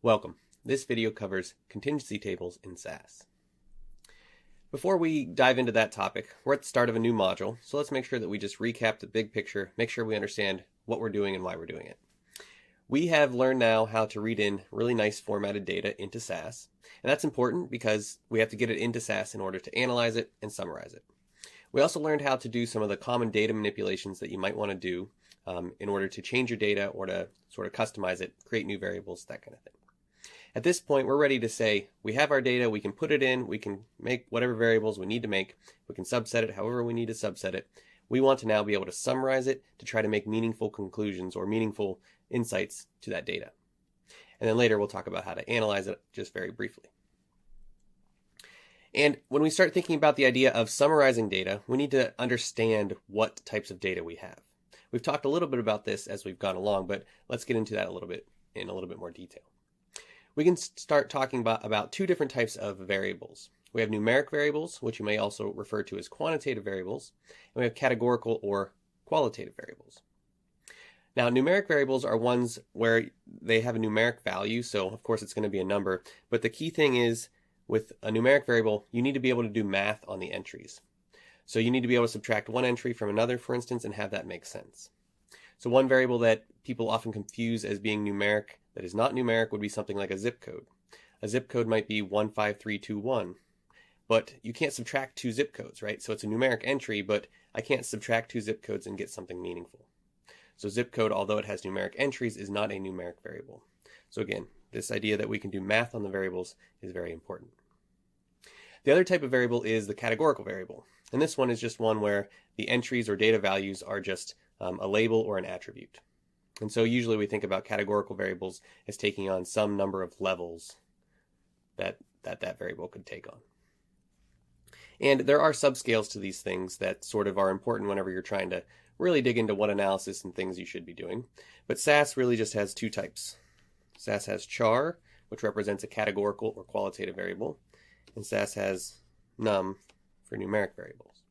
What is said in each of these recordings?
Welcome. This video covers contingency tables in SAS. Before we dive into that topic, we're at the start of a new module, so let's make sure that we just recap the big picture, make sure we understand what we're doing and why we're doing it. We have learned now how to read in really nice formatted data into SAS, and that's important because we have to get it into SAS in order to analyze it and summarize it. We also learned how to do some of the common data manipulations that you might want to do in order to change your data or to sort of customize it, create new variables, that kind of thing. At this point, we're ready to say we have our data, we can put it in, we can make whatever variables we need to make, we can subset it however we need to subset it. We want to now be able to summarize it to try to make meaningful conclusions or meaningful insights to that data. And then later we'll talk about how to analyze it just very briefly. And when we start thinking about the idea of summarizing data, we need to understand what types of data we have. We've talked a little bit about this as we've gone along, but let's get into that in a little bit more detail. We can start talking about two different types of variables. We have numeric variables, which you may also refer to as quantitative variables, and we have categorical or qualitative variables. Now, numeric variables are ones where they have a numeric value, so of course it's going to be a number, but the key thing is with a numeric variable, you need to be able to do math on the entries. So you need to be able to subtract one entry from another, for instance, and have that make sense. So one variable that people often confuse as being numeric that is not numeric would be something like a zip code. A zip code might be 15321, but you can't subtract two zip codes, right? So it's a numeric entry, but I can't subtract two zip codes and get something meaningful. So zip code, although it has numeric entries, is not a numeric variable. So again, this idea that we can do math on the variables is very important. The other type of variable is the categorical variable. And this one is just one where the entries or data values are just a label or an attribute. And so usually we think about categorical variables as taking on some number of levels that variable could take on. And there are subscales to these things that sort of are important whenever you're trying to really dig into what analysis and things you should be doing. But SAS really just has two types. SAS has CHAR, which represents a categorical or qualitative variable, and SAS has num for numeric variables.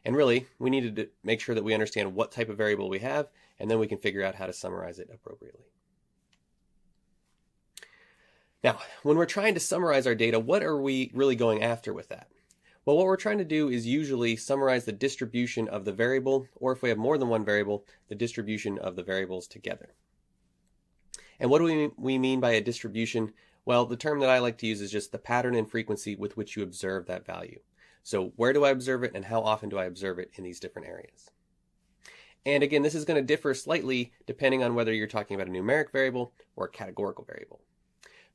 And really, we needed to make sure that we understand what type of variable we have, and then we can figure out how to summarize it appropriately. Now, when we're trying to summarize our data, what are we really going after with that? Well, what we're trying to do is usually summarize the distribution of the variable, or if we have more than one variable, the distribution of the variables together. And what do we mean by a distribution? Well, the term that I like to use is just the pattern and frequency with which you observe that value. So where do I observe it and how often do I observe it in these different areas? And again, this is going to differ slightly depending on whether you're talking about a numeric variable or a categorical variable.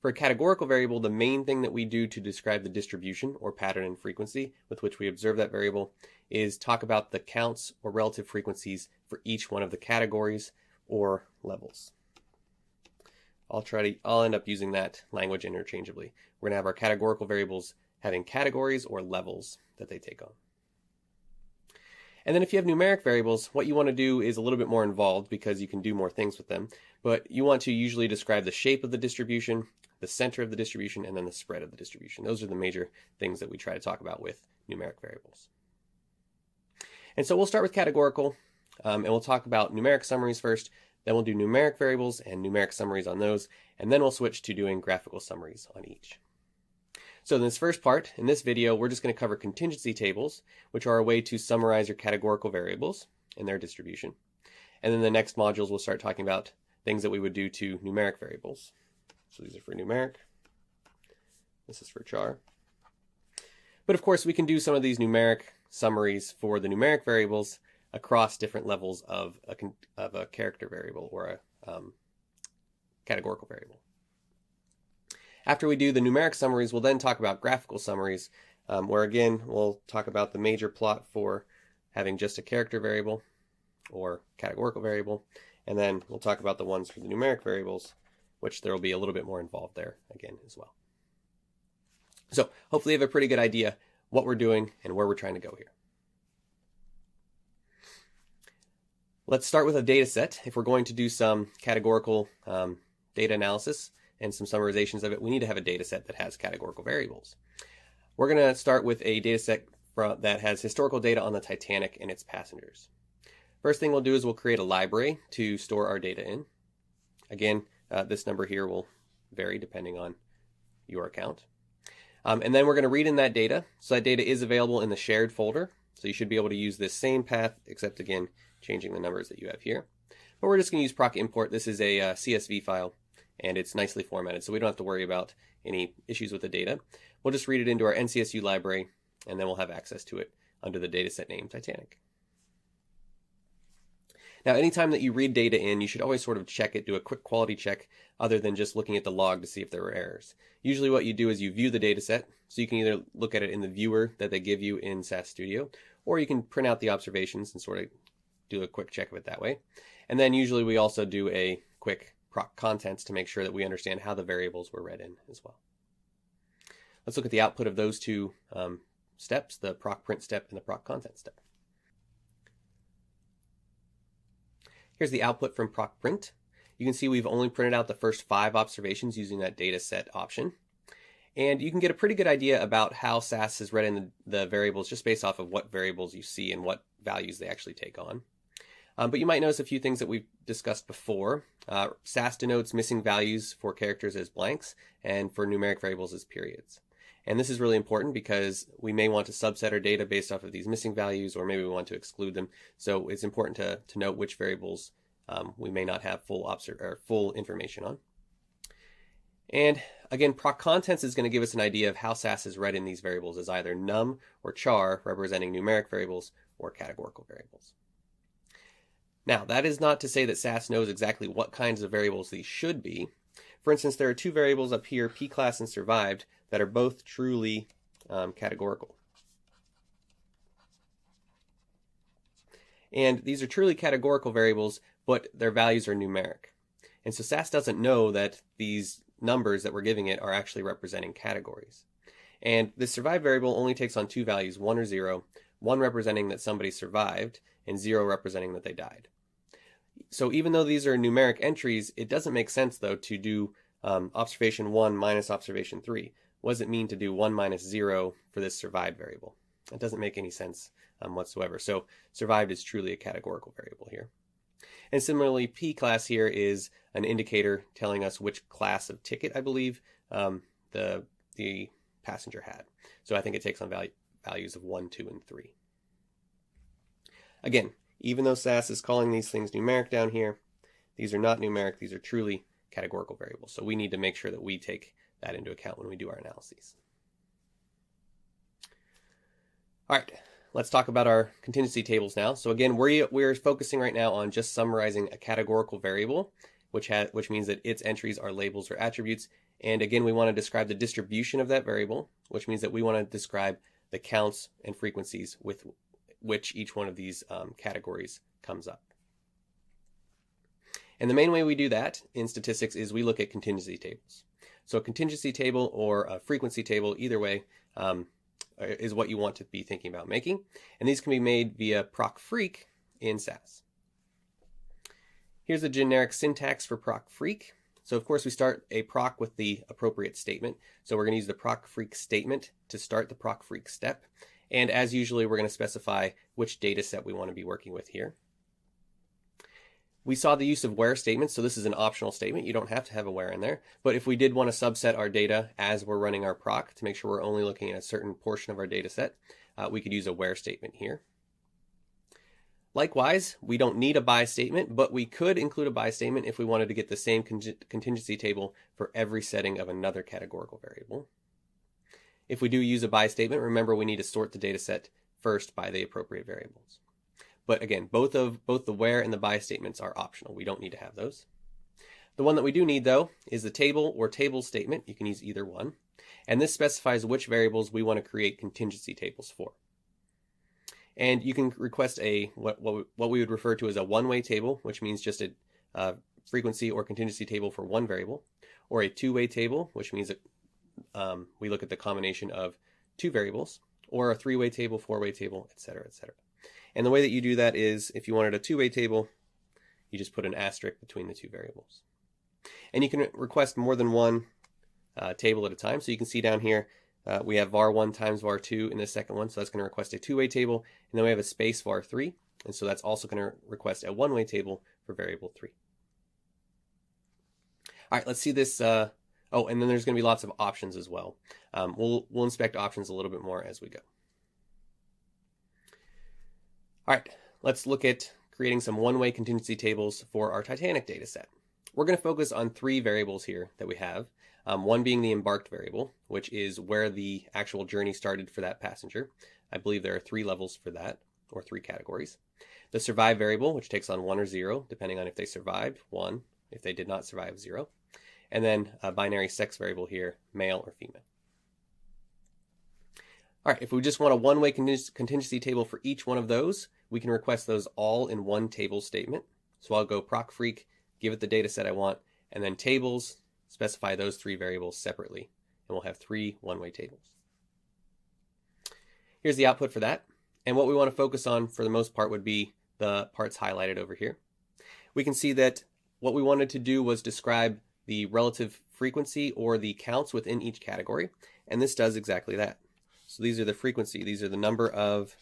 For a categorical variable, the main thing that we do to describe the distribution or pattern and frequency with which we observe that variable is talk about the counts or relative frequencies for each one of the categories or levels. I'll end up using that language interchangeably. We're going to have our categorical variables having categories or levels that they take on. And then if you have numeric variables, what you want to do is a little bit more involved because you can do more things with them. But you want to usually describe the shape of the distribution, the center of the distribution, and then the spread of the distribution. Those are the major things that we try to talk about with numeric variables. And so we'll start with categorical, and we'll talk about numeric summaries first. Then we'll do numeric variables and numeric summaries on those, and then we'll switch to doing graphical summaries on each. So in this first part, in this video, we're just going to cover contingency tables, which are a way to summarize your categorical variables and their distribution. And then the next modules, we'll start talking about things that we would do to numeric variables. So these are for numeric. This is for CHAR. But of course, we can do some of these numeric summaries for the numeric variables across different levels of a character variable or a categorical variable. After we do the numeric summaries, we'll then talk about graphical summaries, where again, we'll talk about the major plot for having just a character variable or categorical variable, and then we'll talk about the ones for the numeric variables, which there will be a little bit more involved there again as well. So hopefully you have a pretty good idea what we're doing and where we're trying to go here. Let's start with a data set. If we're going to do some categorical data analysis and some summarizations of it, we need to have a data set that has categorical variables. We're going to start with a data set that has historical data on the Titanic and its passengers. First thing we'll do is we'll create a library to store our data in. Again, this number here will vary depending on your account. And then we're going to read in that data. So that data is available in the shared folder. So you should be able to use this same path, except again, changing the numbers that you have here. But we're just going to use proc import. This is a CSV file, and it's nicely formatted, so we don't have to worry about any issues with the data. We'll just read it into our NCSU library, and then we'll have access to it under the dataset name Titanic. Now, anytime that you read data in, you should always sort of check it, do a quick quality check, other than just looking at the log to see if there were errors. Usually what you do is you view the dataset, so you can either look at it in the viewer that they give you in SAS Studio, or you can print out the observations and sort of do a quick check of it that way. And then usually we also do a quick proc contents to make sure that we understand how the variables were read in as well. Let's look at the output of those two steps, the proc print step and the proc content step. Here's the output from proc print. You can see we've only printed out the first 5 observations using that data set option. And you can get a pretty good idea about how SAS has read in the variables just based off of what variables you see and what values they actually take on. But you might notice a few things that we've discussed before. SAS denotes missing values for characters as blanks and for numeric variables as periods. And this is really important because we may want to subset our data based off of these missing values, or maybe we want to exclude them. So it's important to note which variables we may not have full information on. And again, proc contents is going to give us an idea of how SAS has read in these variables as either num or char, representing numeric variables, or categorical variables. Now, that is not to say that SAS knows exactly what kinds of variables these should be. For instance, there are 2 variables up here, pclass and survived, that are both truly categorical. And these are truly categorical variables, but their values are numeric. And so SAS doesn't know that these numbers that we're giving it are actually representing categories. And the survive variable only takes on 2 values, 1 or 0, 1 representing that somebody survived, and 0 representing that they died. So even though these are numeric entries, it doesn't make sense, though, to do observation 1 minus observation 3. What does it mean to do 1 minus 0 for this survived variable? It doesn't make any sense whatsoever. So survived is truly a categorical variable here. And similarly, P class here is an indicator telling us which class of ticket, I believe, the passenger had. So I think it takes on values of 1, 2, and 3. Again, even though SAS is calling these things numeric down here, these are not numeric. These are truly categorical variables. So we need to make sure that we take that into account when we do our analyses. All right, let's talk about our contingency tables now. So again, we're focusing right now on just summarizing a categorical variable, which means that its entries are labels or attributes. And again, we want to describe the distribution of that variable, which means that we want to describe the counts and frequencies with which each one of these categories comes up. And the main way we do that in statistics is we look at contingency tables. So a contingency table or a frequency table, either way, is what you want to be thinking about making. And these can be made via PROC FREQ in SAS. Here's the generic syntax for PROC FREQ. So of course we start a PROC with the appropriate statement. So we're going to use the PROC FREQ statement to start the PROC FREQ step. And as usually, we're going to specify which data set we want to be working with here. We saw the use of where statements, so this is an optional statement. You don't have to have a where in there. But if we did want to subset our data as we're running our PROC to make sure we're only looking at a certain portion of our data set, we could use a where statement here. Likewise, we don't need a by statement, but we could include a by statement if we wanted to get the same contingency table for every setting of another categorical variable. If we do use a by statement, remember we need to sort the data set first by the appropriate variables. But again, both the where and the by statements are optional. We don't need to have those. The one that we do need, though, is the table or table statement. You can use either one. And this specifies which variables we want to create contingency tables for. And you can request what we would refer to as a one-way table, which means just a frequency or contingency table for one variable, or a two-way table, which means that we look at the combination of 2 variables, or a 3-way table, 4-way table, etc., etc. And the way that you do that is, if you wanted a 2-way table, you just put an asterisk between the 2 variables. And you can request more than one table at a time. So you can see down here, we have var1 times var2 in the second one, so that's going to request a 2-way table. And then we have a space var3, and so that's also going to request a 1-way table for variable 3. All right, let's see this Oh, and then there's going to be lots of options as well. We'll inspect options a little bit more as we go. All right, let's look at creating some one-way contingency tables for our Titanic data set. We're going to focus on 3 variables here that we have. One being the embarked variable, which is where the actual journey started for that passenger. I believe there are 3 levels for that, or 3 categories. The survive variable, which takes on 1 or 0, depending on if they survived, 1, if they did not survive, 0. And then a binary sex variable here, male or female. All right, if we just want a one-way contingency table for each one of those, we can request those all in one table statement. So I'll go PROC FREQ, give it the data set I want, and then tables, specify those 3 variables separately, and we'll have 3 one-way tables. Here's the output for that. And what we want to focus on for the most part would be the parts highlighted over here. We can see that what we wanted to do was describe the relative frequency or the counts within each category, and this does exactly that. So these are the frequency, these are the number of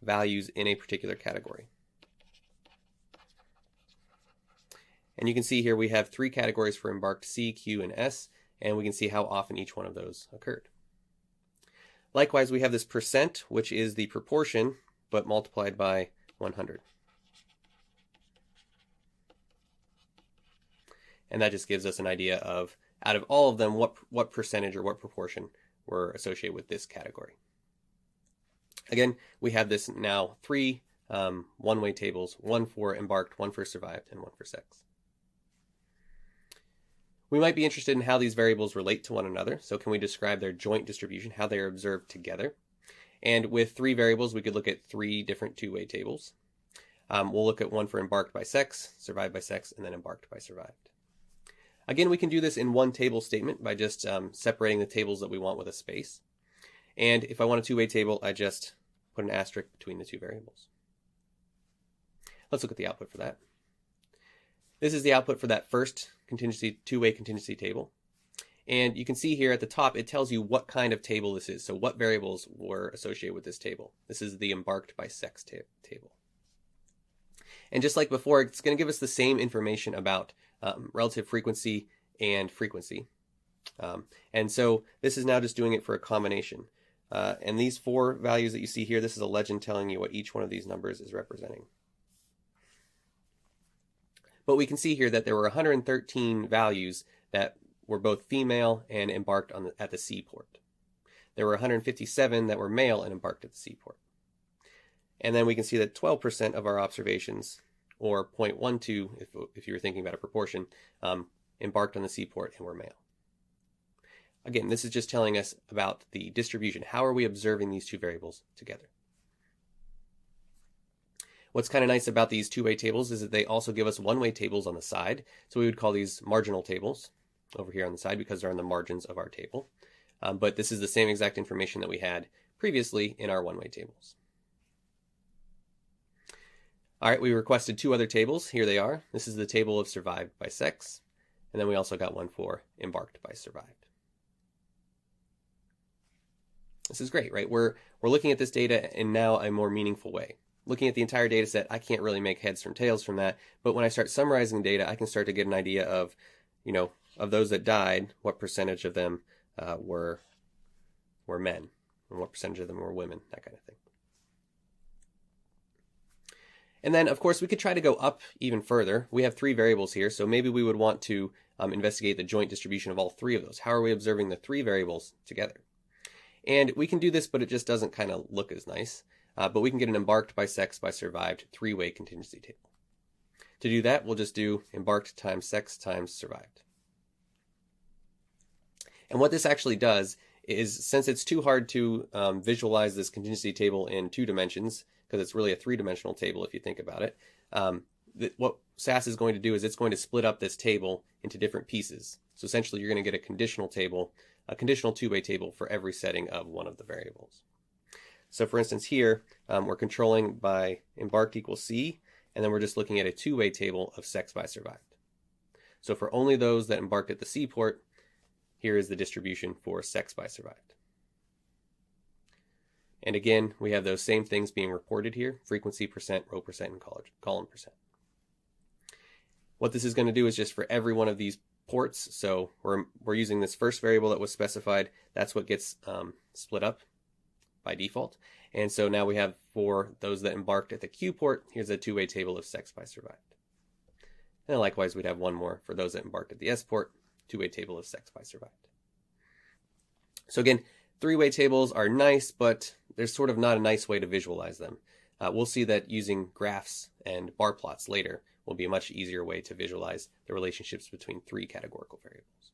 values in a particular category. And you can see here we have 3 categories for embarked C, Q, and S, and we can see how often each one of those occurred. Likewise, we have this percent, which is the proportion, but multiplied by 100. And that just gives us an idea of, out of all of them, what percentage or what proportion were associated with this category. Again, we have this now 3 one-way tables, 1 for embarked, 1 for survived, and 1 for sex. We might be interested in how these variables relate to one another. So can we describe their joint distribution, how they are observed together? And with 3 variables, we could look at 3 different two-way tables. We'll look at one for embarked by sex, survived by sex, and then embarked by survived. Again, we can do this in one table statement by just separating the tables that we want with a space. And if I want a two-way table, I just put an asterisk between the 2 variables. Let's look at the output for that. This is the output for that first two-way contingency table. And you can see here at the top, it tells you what kind of table this is. So what variables were associated with this table. This is the embarked by sex table. And just like before, it's going to give us the same information about relative frequency and frequency. And so this is now just doing it for a combination. And these 4 values that you see here, this is a legend telling you what each one of these numbers is representing. But we can see here that there were 113 values that were both female and embarked at the C port. There were 157 that were male and embarked at the C port. And then we can see that 12% of our observations, or 0.12 if you were thinking about a proportion, embarked on the C port and were male. Again, this is just telling us about the distribution. How are we observing these 2 variables together? What's kind of nice about these two-way tables is that they also give us one-way tables on the side. So we would call these marginal tables over here on the side because they're on the margins of our table. But this is the same exact information that we had previously in our one-way tables. All right, we requested 2 other tables. Here they are. This is the table of survived by sex. And then we also got one for embarked by survived. This is great, right? We're looking at this data in now a more meaningful way. Looking at the entire data set, I can't really make heads from tails from that. But when I start summarizing data, I can start to get an idea of, of those that died, what percentage of them were men, and what percentage of them were women, that kind of thing. And then, of course, we could try to go up even further. We have 3 variables here, so maybe we would want to investigate the joint distribution of all 3 of those. How are we observing the 3 variables together? And we can do this, but it just doesn't kind of look as nice. But we can get an embarked by sex by survived 3-way contingency table. To do that, we'll just do embarked times sex times survived. And what this actually does is, since it's too hard to visualize this contingency table in 2 dimensions, because it's really a 3-dimensional table if you think about it, what SAS is going to do is it's going to split up this table into different pieces. So essentially you're going to get a conditional table, a conditional 2-way table for every setting of one of the variables. So for instance here, we're controlling by embarked equals C, and then we're just looking at a 2-way table of sex by survived. So for only those that embarked at the C port, here is the distribution for sex by survived. And again, we have those same things being reported here, frequency percent, row percent, and column percent. What this is going to do is just for every one of these ports. So we're using this first variable that was specified. That's what gets split up by default. And so now we have, for those that embarked at the Q port, here's a two-way table of sex by survived. And likewise, we'd have one more for those that embarked at the S port, two-way table of sex by survived. So again, three-way tables are nice, but there's sort of not a nice way to visualize them. We'll see that using graphs and bar plots later will be a much easier way to visualize the relationships between three categorical variables.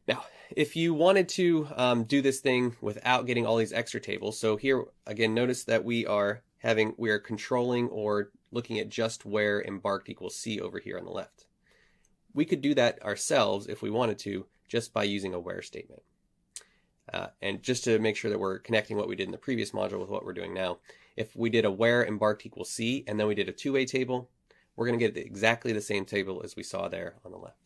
Now, if you wanted to do this thing without getting all these extra tables, so here again, notice that we are controlling or looking at just where embarked equals C over here on the left. We could do that ourselves if we wanted to, just by using a where statement. And just to make sure that we're connecting what we did in the previous module with what we're doing now, if we did a where embarked equals C and then we did a two-way table, we're going to get exactly the same table as we saw there on the left.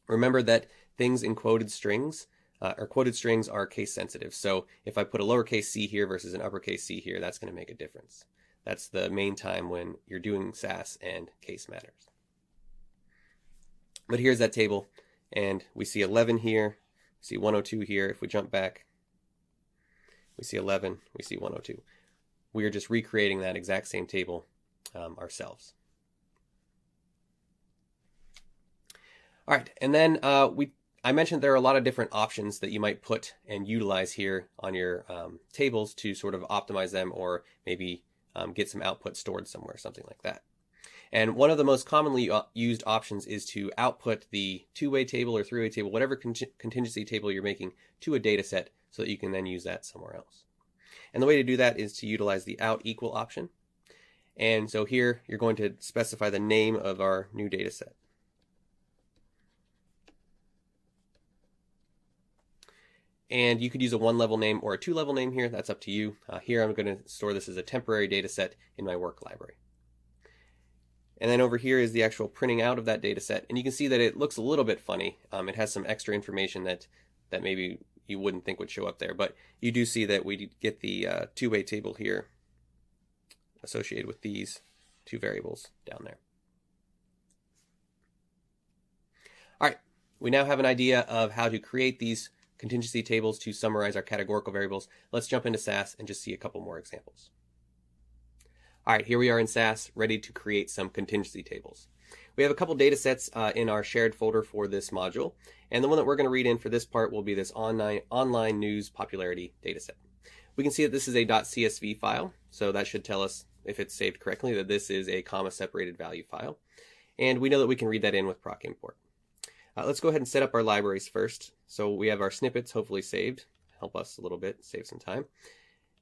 Remember that things in quoted strings are case sensitive. So if I put a lowercase c here versus an uppercase C here, that's going to make a difference. That's the main time when you're doing SAS and case matters. But here's that table, and we see 11 here, we see 102 here. If we jump back, we see 11, we see 102. We are just recreating that exact same table ourselves. All right, and then I mentioned there are a lot of different options that you might put and utilize here on your tables to sort of optimize them, or maybe get some output stored somewhere, something like that. And one of the most commonly used options is to output the two-way table or three-way table, whatever contingency table you're making, to a data set so that you can then use that somewhere else. And the way to do that is to utilize the out equal option. And so here you're going to specify the name of our new data set. And you could use a one-level name or a two-level name here. That's up to you. Here I'm going to store this as a temporary data set in my work library. And then over here is the actual printing out of that data set. And you can see that it looks a little bit funny. It has some extra information that maybe you wouldn't think would show up there. But you do see that we get the two-way table here associated with these two variables down there. All right, we now have an idea of how to create these contingency tables to summarize our categorical variables. Let's jump into SAS and just see a couple more examples. All right, here we are in SAS, ready to create some contingency tables. We have a couple data sets in our shared folder for this module, and the one that we're going to read in for this part will be this online news popularity data set. We can see that this is a .csv file, so that should tell us, if it's saved correctly, that this is a comma-separated value file. And we know that we can read that in with proc import. Let's go ahead and set up our libraries first. So we have our snippets hopefully saved. Help us a little bit, save some time.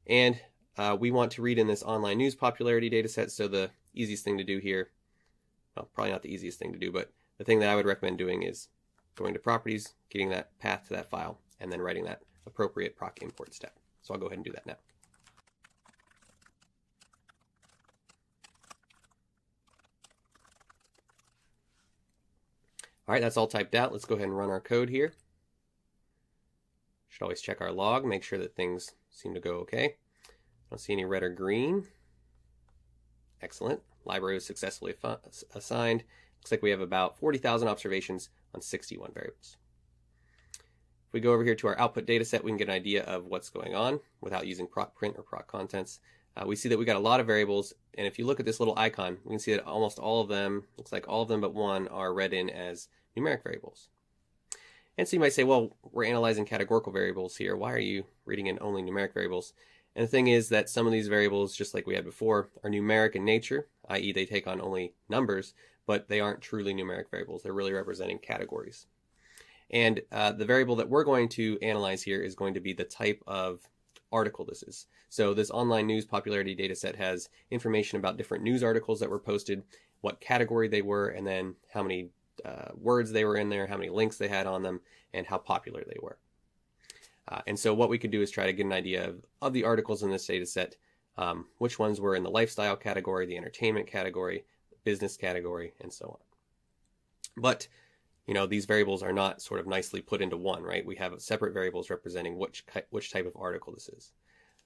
And we want to read in this online news popularity data set, so the easiest thing to do here, well, probably not the easiest thing to do, but the thing that I would recommend doing is going to properties, getting that path to that file, and then writing that appropriate proc import step. So I'll go ahead and do that now. All right, that's all typed out. Let's go ahead and run our code here. Should always check our log, make sure that things seem to go okay. Don't see any red or green. Excellent. Library was successfully assigned. Looks like we have about 40,000 observations on 61 variables. If we go over here to our output data set, we can get an idea of what's going on without using proc print or proc contents. We see that we got a lot of variables, and if you look at this little icon, we can see that almost all of them, looks like all of them but one, are read in as numeric variables. And so you might say, well, we're analyzing categorical variables here. Why are you reading in only numeric variables? And the thing is that some of these variables, just like we had before, are numeric in nature, i.e. they take on only numbers, but they aren't truly numeric variables. They're really representing categories. And the variable that we're going to analyze here is going to be the type of article this is. So this online news popularity data set has information about different news articles that were posted, what category they were, and then how many words they were in there, how many links they had on them, and how popular they were. And so what we could do is try to get an idea of the articles in this data set, which ones were in the lifestyle category, the entertainment category, the business category, and so on. But, you know, these variables are not sort of nicely put into one, right? We have separate variables representing which type of article this is.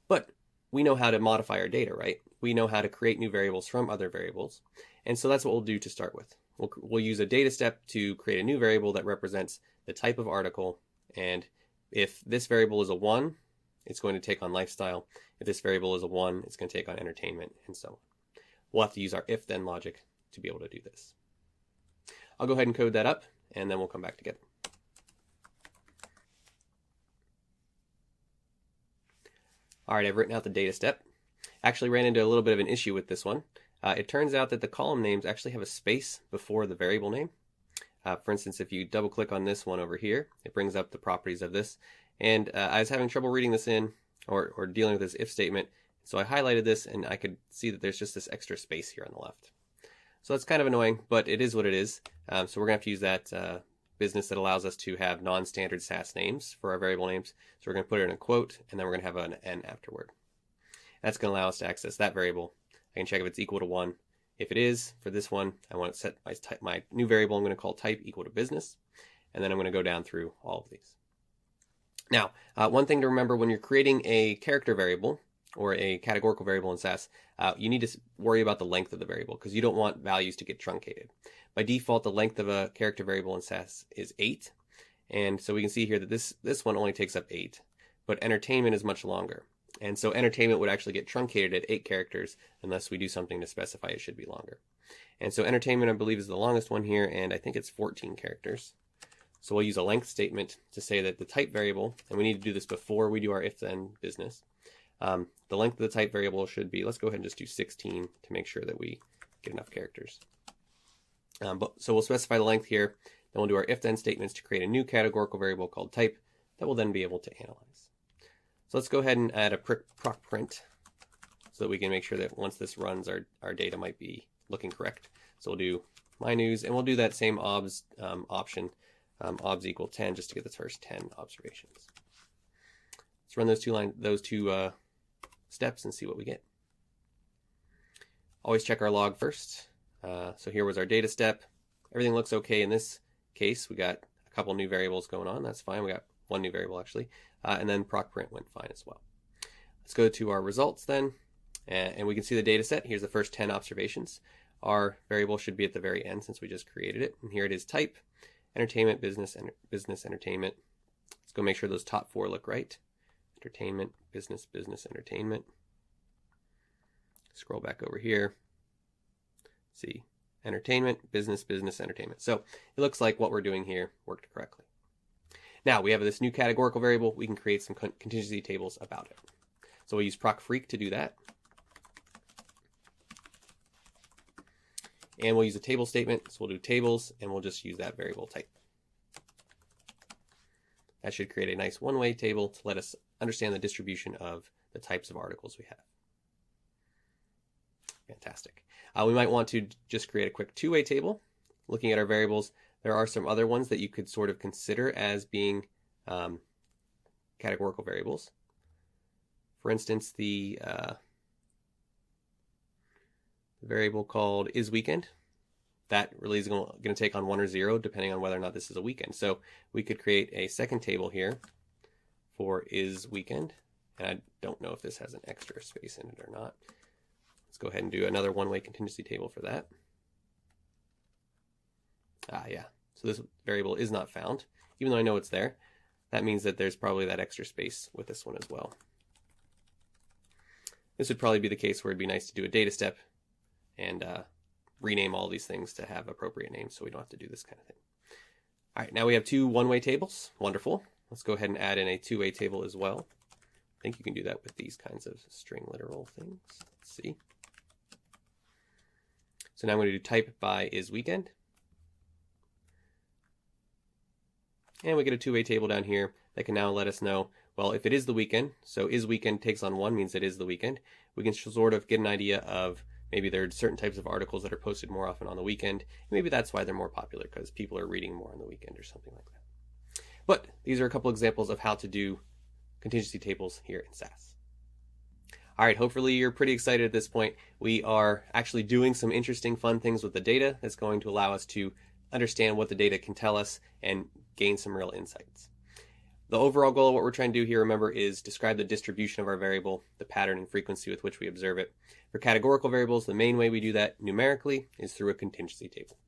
But we know how to modify our data, right? We know how to create new variables from other variables. And so that's what we'll do to start with. we'll use a data step to create a new variable that represents the type of article, and if this variable is a 1, it's going to take on lifestyle. If this variable is a 1, it's going to take on entertainment, and so on. We'll have to use our if-then logic to be able to do this. I'll go ahead and code that up, and then we'll come back together. All right, I've written out the data step. Actually ran into a little bit of an issue with this one. It turns out that the column names actually have a space before the variable name. For instance, if you double click on this one over here, it brings up the properties of this. And I was having trouble reading this in or dealing with this if statement. So I highlighted this and I could see that there's just this extra space here on the left. So that's kind of annoying, but it is what it is. So we're going to have to use that business that allows us to have non-standard SAS names for our variable names. So we're going to put it in a quote, and then we're going to have an N afterward. That's going to allow us to access that variable. I can check if it's equal to 1. If it is, for this one, I want to set my new variable I'm going to call type equal to business, and then I'm going to go down through all of these. Now, one thing to remember when you're creating a character variable or a categorical variable in SAS, you need to worry about the length of the variable because you don't want values to get truncated. By default, the length of a character variable in SAS is 8, and so we can see here that this one only takes up 8, but entertainment is much longer. And so entertainment would actually get truncated at 8 characters unless we do something to specify it should be longer. And so entertainment, I believe, is the longest one here, and I think it's 14 characters. So we'll use a length statement to say that the type variable, and we need to do this before we do our if-then business, the length of the type variable should be, let's go ahead and just do 16 to make sure that we get enough characters. So we'll specify the length here, then we'll do our if-then statements to create a new categorical variable called type that we'll then be able to analyze. So let's go ahead and add a proc print so that we can make sure that once this runs, our data might be looking correct. So we'll do my news, and we'll do that same obs option, obs equal 10, just to get the first 10 observations. Let's run those two steps and see what we get. Always check our log first. So here was our data step. Everything looks okay in this case. We got a couple new variables going on. That's fine. We got one new variable actually. And then proc print went fine as well. Let's go to our results then. And we can see the data set. Here's the first 10 observations. Our variable should be at the very end since we just created it. And here it is: type, entertainment, business, entertainment. Let's go make sure those top 4 look right. Entertainment, business, entertainment. Scroll back over here. See, entertainment, business, entertainment. So it looks like what we're doing here worked correctly. Now we have this new categorical variable. We can create some contingency tables about it. So we'll use PROC FREQ to do that. And we'll use a table statement. So we'll do tables, and we'll just use that variable type. That should create a nice one-way table to let us understand the distribution of the types of articles we have. Fantastic. We might want to just create a quick two-way table. Looking at our variables, there are some other ones that you could sort of consider as being categorical variables. For instance, the variable called isWeekend. That really is going to take on 1 or 0 depending on whether or not this is a weekend. So we could create a second table here for isWeekend. And I don't know if this has an extra space in it or not. Let's go ahead and do another one-way contingency table for that. Yeah. So this variable is not found. Even though I know it's there, that means that there's probably that extra space with this one as well. This would probably be the case where it'd be nice to do a data step and rename all these things to have appropriate names so we don't have to do this kind of thing. All right, now we have 2 one-way tables. Wonderful. Let's go ahead and add in a two-way table as well. I think you can do that with these kinds of string literal things. Let's see. So now I'm going to do type by isWeekend. And we get a two-way table down here that can now let us know, well, if it is the weekend, so isWeekend takes on 1 means it is the weekend. We can sort of get an idea of maybe there are certain types of articles that are posted more often on the weekend. Maybe that's why they're more popular, because people are reading more on the weekend or something like that. But these are a couple examples of how to do contingency tables here in SAS. All right, hopefully you're pretty excited at this point. We are actually doing some interesting, fun things with the data that's going to allow us to understand what the data can tell us and gain some real insights. The overall goal of what we're trying to do here, remember, is describe the distribution of our variable, the pattern and frequency with which we observe it. For categorical variables, the main way we do that numerically is through a contingency table.